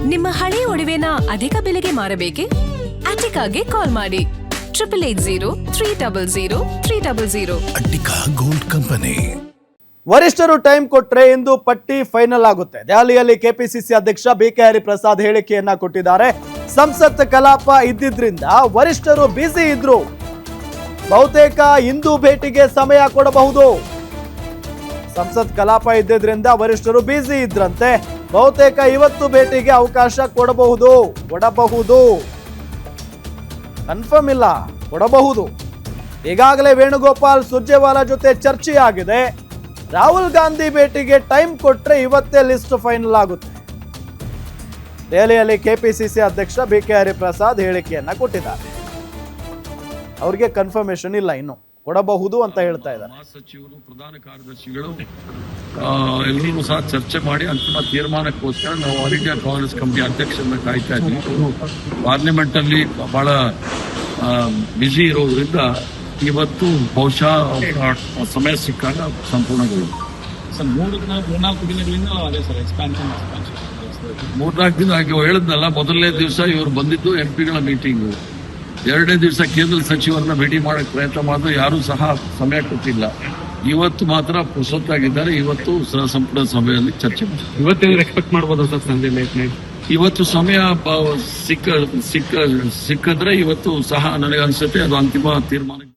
ನಿಮ್ಮ ಹಳೆ ಒಡವೆನ ಅಧಿಕ ಬೆಲೆಗೆ ಮಾರಬೇಕೆ? ಅಟಿಕಾಗೆ ಕಾಲ್ ಮಾಡಿ 8880 ಅಟ್ಟಿಕಾ ಗೋಲ್ಡ್ ಕಂಪನಿ. ವರಿಷ್ಠರು ಟೈಮ್ ಕೊಟ್ರೆ ಇಂದು ಪಟ್ಟಿ ಫೈನಲ್ ಆಗುತ್ತೆ. ದೆಹಲಿಯಲ್ಲಿ ಕೆಪಿಸಿಸಿ ಅಧ್ಯಕ್ಷ ಬಿಕೆ ಹರಿಪ್ರಸಾದ್ ಹೇಳಿಕೆಯನ್ನ ಕೊಟ್ಟಿದ್ದಾರೆ. ಸಂಸತ್ ಕಲಾಪ ಇದ್ದಿದ್ರಿಂದ ವರಿಷ್ಠರು ಬ್ಯುಸಿ ಇದ್ರು, ಬಹುತೇಕ ಇಂದು ಭೇಟಿಗೆ ಸಮಯ ಕೊಡಬಹುದು. ಸಂಸತ್ ಕಲಾಪ ಇದ್ದಿದ್ರಿಂದ ವರಿಷ್ಠರು ಬ್ಯುಸಿ ಇದ್ರಂತೆ, ಬಹುತೇಕ ಇವತ್ತು ಭೇಟಿಗೆ ಅವಕಾಶ ಕೊಡಬಹುದು. ಕನ್ಫರ್ಮ್ ಇಲ್ಲ, ಕೊಡಬಹುದು. ಈಗಾಗಲೇ ವೇಣುಗೋಪಾಲ್ ಸುರ್ಜೇವಾಲಾ ಜೊತೆ ಚರ್ಚೆ ಆಗಿದೆ. ರಾಹುಲ್ ಗಾಂಧಿ ಭೇಟಿಗೆ ಟೈಮ್ ಕೊಟ್ರೆ ಇವತ್ತೇ ಲಿಸ್ಟ್ ಫೈನಲ್ ಆಗುತ್ತೆ. ದೆಹಲಿಯಲ್ಲಿ ಕೆಪಿಸಿಸಿ ಅಧ್ಯಕ್ಷ ಬಿಕೆ ಹರಿಪ್ರಸಾದ್ ಹೇಳಿಕೆಯನ್ನ ಕೊಟ್ಟಿದ್ದಾರೆ. ಅವ್ರಿಗೆ ಕನ್ಫರ್ಮೇಶನ್ ಇಲ್ಲ, ಇನ್ನು ಕೊಡಬಹುದು ಅಂತ ಹೇಳ್ತಾ ಇದ್ದಾರೆ. ಸಚಿವರು, ಪ್ರಧಾನ ಕಾರ್ಯದರ್ಶಿಗಳು ಎಲ್ಲರೂ ಸಹ ಚರ್ಚೆ ಮಾಡಿ ಅಂತಿಮ ತೀರ್ಮಾನಕ್ಕೋಸ್ಕರ ನಾವು ಆಲ್ ಇಂಡಿಯಾ ಕಾಂಗ್ರೆಸ್ ಕಮಿಟಿ ಅಧ್ಯಕ್ಷರನ್ನ ಕಾಯ್ತಾ ಇದ್ವಿ. ಪಾರ್ಲಿಮೆಂಟ್ ಅಲ್ಲಿ ಬಹಳ ಬ್ಯುಸಿ ಇರೋದ್ರಿಂದ ಇವತ್ತು ಬಹುಶಃ ಸಮಯ ಸಿಕ್ಕಾಗ ಸಂಪೂರ್ಣಗೊಳ್ಳುತ್ತೆ. ಮೂರ್ನಾಲ್ಕು ದಿನ ಆಗಿ ಹೇಳಿದ್ನಲ್ಲ, ಮೊದಲನೇ ದಿವಸ ಇವರು ಬಂದಿದ್ದು ಎಂಪಿಗಳ ಮೀಟಿಂಗು, ಎರಡನೇ ದಿವಸ ಕೇಂದ್ರ ಸಚಿವರನ್ನ ಭೇಟಿ ಮಾಡಕ್ಕೆ ಪ್ರಯತ್ನ ಮಾಡಿದ್ರೆ ಯಾರೂ ಸಹ ಸಮಯ ಕೊಟ್ಟಿಲ್ಲ. ಇವತ್ತು ಮಾತ್ರ ಪುರ್ಸೊತ್ತಾಗಿದ್ದಾರೆ. ಇವತ್ತು ಸಂಪುಟ ಸಭೆಯಲ್ಲಿ ಚರ್ಚೆ ಇವತ್ತೇನಾದ್ರು ಎಕ್ಸ್ಪೆಕ್ಟ್ ಮಾಡ್ಬೋದು ಸರ್ ಸಂಜೆ ಲೇಟ್ ನೈಟ್? ಇವತ್ತು ಸಮಯ ಸಿಕ್ಕಿದ್ರೆ ಇವತ್ತು ಸಹ ನನಗೆ ಅನ್ಸುತ್ತೆ ಅದು ಅಂತಿಮ ತೀರ್ಮಾನ.